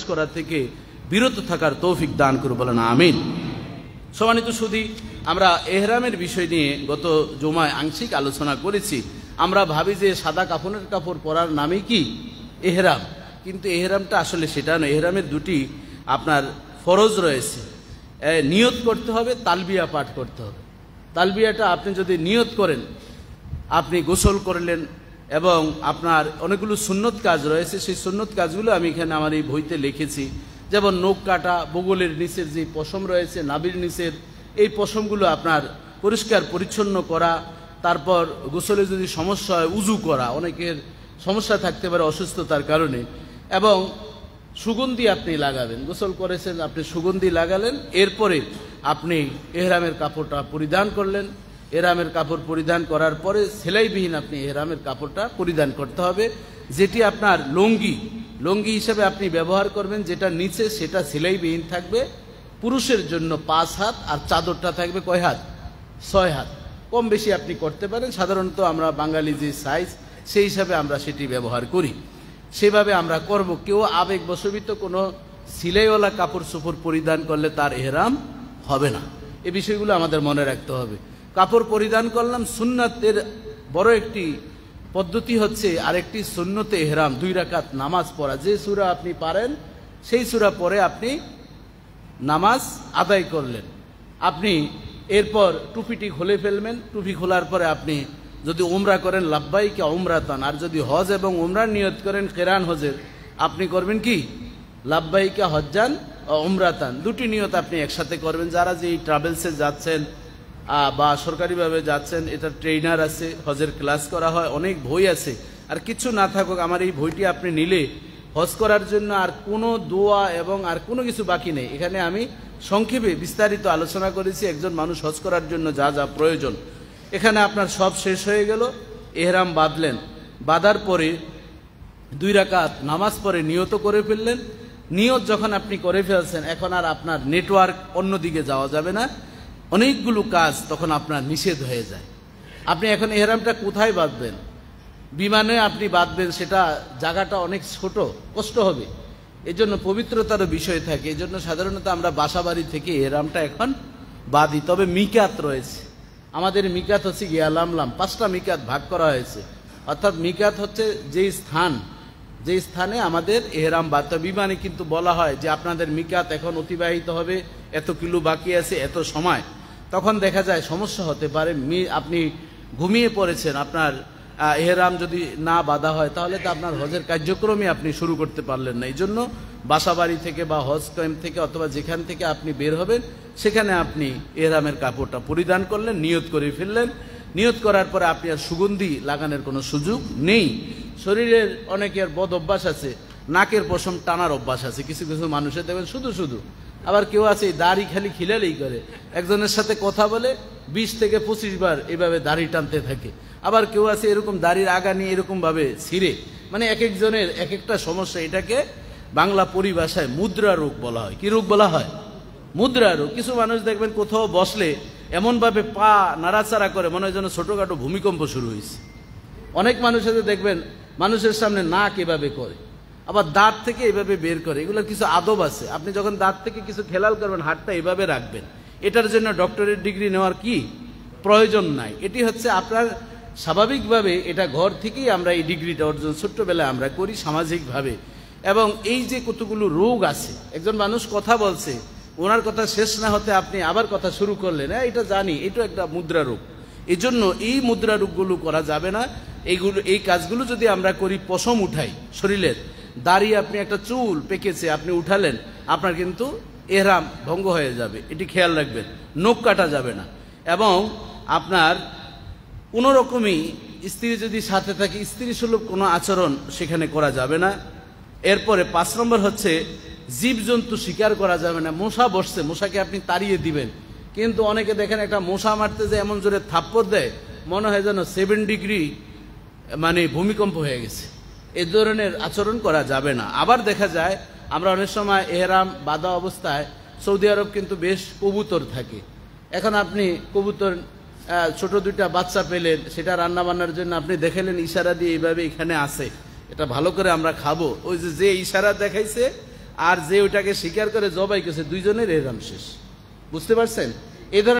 করা থেকে বিরত থাকার তৌফিক দান করুন, বলেন আমিন। সম্মানিত সুধী, আমরা এহরামের বিষয় নিয়ে গত জুমায় আংশিক আলোচনা করেছি। আমরা ভাবি যে সাদা কাফনের কাপড় পরার নামই কি এহরাম, কিন্তু এহরামটা আসলে সেটা নয়। এহরামের দুটি আপনার ফরজ রয়েছে। নিয়ত করতে হবে, তালবিয়া পাঠ করতে হবে। তালবিয়াটা আপনি যদি নিয়ত করেন, আপনি গোসল করলেন এবং আপনার অনেকগুলো সুন্নত কাজ রয়েছে, সেই সুন্নত কাজগুলো আমি এখানে আমার এই বইতে লিখেছি। যেমন নখ কাটা, বগলের নিচের যে পশম রয়েছে, নাভির নিচের এই পশমগুলো আপনার পরিষ্কার পরিচ্ছন্ন করা, তারপর গোসলে যদি সমস্যা হয় উজু করা, অনেকের সমস্যা থাকতে পারে অসুস্থতার কারণে, এবং সুগন্ধি আপনি লাগাবেন। গোসল করেছেন, আপনি সুগন্ধি লাগালেন, এরপরে আপনি এহরামের কাপড়টা পরিধান করলেন। এহরামের কাপড় পরিধান করার পরে সেলাইবিহীন আপনি এহরামের কাপড়টা পরিধান করতে হবে, যেটি আপনার লুঙ্গি হিসেবে আপনি ব্যবহার করবেন। যেটা নিচে সেটা সেলাইবিহীন থাকবে। পুরুষের জন্য 5 হাত, আর চাদরটা থাকবে কয় হাত? 6 হাত। কম বেশি আপনি করতে পারেন, সাধারণত আমরা বাঙালি যে সাইজ সেই হিসাবে আমরা সেটি ব্যবহার করি, সেভাবে আমরা করব। কেউ আবেগবশত কোনো সিলাইওয়ালা কাপড় চোপড় পরিধান করলে তার এহরাম হবে না। এই বিষয়গুলো আমাদের মনে রাখতে হবে। কাপড় পরিধান করলাম, সুন্নাতের বড় একটি পদ্ধতি হচ্ছে আরেকটি সুন্নতে এহরাম, 2 রাকাত নামাজ পড়া। যে সূরা আপনি পারেন সেই সূরা পড়ে আপনি নামাজ আদায় করলেন। আপনি এরপর টুপিটি খুলে ফেলবেন। টুপি খোলার পরে আপনি যদি উমরা করেন লাব্বাইকা উমরাতান, আর যদি হজ এবং উমরার নিয়ত করেন কিরান হজের, আপনি করবেন কি লাব্বাইকা হজ্জান ও উমরাতান। দুটি নিয়ত আপনি একসাথে করবেন। যারা যে ট্রাভেলসে যাচ্ছেন বা সরকারিভাবে যাচ্ছেন, এটা ট্রেনার আছে, হজের ক্লাস করা হয়, অনেক বই আছে। আর কিছু না থাকুক, আমার এই বইটি আপনি নিলে হজ করার জন্য আর কোনো দোয়া এবং আর কোনো কিছু বাকি নেই। এখানে আমি সংক্ষেপে বিস্তারিত আলোচনা করেছি একজন মানুষ হজ করার জন্য যা যা প্রয়োজন। এখানে আপনার সব শেষ হয়ে গেল। এহরাম বাঁধলেন, বাঁধার পরে 2 রাকাত নামাজ পড়ে নিয়ত করে ফেললেন। নিয়ত যখন আপনি করে ফেলছেন, এখন আর আপনার নেটওয়ার্ক অন্যদিকে যাওয়া যাবে না। অনেকগুলো কাজ তখন আপনার নিষেধ হয়ে যায়। আপনি এখন এহরামটা কোথায় বাঁধবেন? বিমানে আপনি বাঁধবেন, সেটা জায়গাটা অনেক ছোট, কষ্ট হবে। এই জন্য পবিত্রতারও বিষয় থাকে। এই জন্য সাধারণত আমরা বাসাবাড়ি থেকে এহরামটা এখন বাঁধি। তবে মিকাত রয়েছে, আমাদের মিকাত হচ্ছে গিয়া লামলাম। 5টা মিকাত ভাগ করা হয়েছে। অর্থাৎ মিকাত হচ্ছে যে স্থানে আমাদের এহরাম বাঁধতে। বিমানে কিন্তু বলা হয় যে আপনাদের মিকাত এখন অতিবাহিত হবে, এত কিলো বাকি আছে, এত সময়। তখন দেখা যায় সমস্যা হতে পারে। আপনি ঘুমিয়ে পড়েছেন, আপনার এহরাম যদি না বাঁধা হয় তাহলে তো আপনার হজের কার্যক্রমই আপনি শুরু করতে পারলেন না। এই জন্য বাসাবাড়ি থেকে বা হজ ক্যাম্প থেকে অথবা যেখান থেকে আপনি বের হবেন সেখানে আপনি এহরামের কাপড়টা পরিধান করলেন, নিয়ত করে ফেললেন। নিয়ত করার পরে আপনি আর সুগন্ধি লাগানোর কোনো সুযোগ নেই। শরীরের অনেকের বদ অভ্যাস আছে, নাকের পশম টানার অভ্যাস আছে। কিছু কিছু মানুষের দেখবেন শুধু। আবার কেউ আছে দাড়ি খালি খিলালেই করে, একজনের সাথে কথা বলে 20 থেকে 25 বার এভাবে দাড়ি টানতে থাকে। আবার কেউ আছে এরকম দাড়ির আগা নিয়ে এরকম ভাবে ছিঁড়ে। মানে এক একজনের এক একটা সমস্যা। এটাকে বাংলা পরিভাষায় মুদ্রা রোগ বলা হয়। কি রোগ বলা হয়? মুদ্রা রোগ। কিছু মানুষ দেখবেন কোথাও বসলে এমনভাবে পা নাড়াচাড়া করে মনে হয় যেন ছোটখাটো ভূমিকম্প শুরু হয়েছে। অনেক মানুষের দেখবেন মানুষের সামনে নাক এভাবে করে, আবার দাঁত থেকে এভাবে বের করে। এগুলোর কিছু আদব আছে। আপনি যখন দাঁত থেকে কিছু খেলাল করবেন, হাতটা এভাবে রাখবেন। এটার জন্য ডক্টরের ডিগ্রি নেওয়ার কি প্রয়োজন নাই। এটি হচ্ছে আপনার স্বাভাবিকভাবে, এটা ঘর থেকেই আমরা এই ডিগ্রিটা অর্জন ছোট্টবেলায় আমরা করি সামাজিকভাবে। এবং এই যে কতগুলো রোগ আছে, একজন মানুষ কথা বলছে, ওনার কথা শেষ না হতে আপনি আবার কথা শুরু করলেন, এটা জানি, এটা একটা মুদ্রা রোগ। এই জন্য এই মুদ্রা রোগগুলো করা যাবে না। এই কাজগুলো যদি আমরা করি, পশম উঠাই শরীরের, দাড়ি আপনি একটা চুল পেকেছে আপনি উঠালেন, আপনার কিন্তু এহরাম ভঙ্গ হয়ে যাবে। এটি খেয়াল রাখবেন। নখ কাটা যাবে না। এবং আপনার কোনো রকমই স্ত্রী যদি সাথে থাকে, স্ত্রী সুলভ কোনো আচরণ সেখানে করা যাবে না। এরপরে 5 নম্বর হচ্ছে জীবজন্তু শিকার করা যাবে না। মশা বসছে, মশাকে আপনি তাড়িয়ে দিবেন। কিন্তু অনেকে দেখেন একটা মশা মারতে যে এমন জোরে থাপ্পড় দেয়, মনে হয় যেন 7 ডিগ্রি মানে ভূমিকম্প হয়ে গেছে। এ ধরনের আচরণ করা যাবে না। আবার দেখা যায় আমরা অনেক সময় এহরাম বাঁধা অবস্থায় সৌদি আরব কিন্তু বেশ কবুতর থাকে। এখন আপনি কবুতর ছোট 2টা বাচ্চা পেলেন, সেটা রান্না বান্নার জন্য আপনি দেখালেন ইশারা দিয়ে এইভাবে এখানে আসে, এটা ভালো করে আমরা খাবো। ওই যে ইশারা দেখাইছে আর যে ওইটাকে স্বীকার করে জবাই করেছে, দুইজনের এহরাম শেষ। বুঝতে পারছেন? এই ধরনের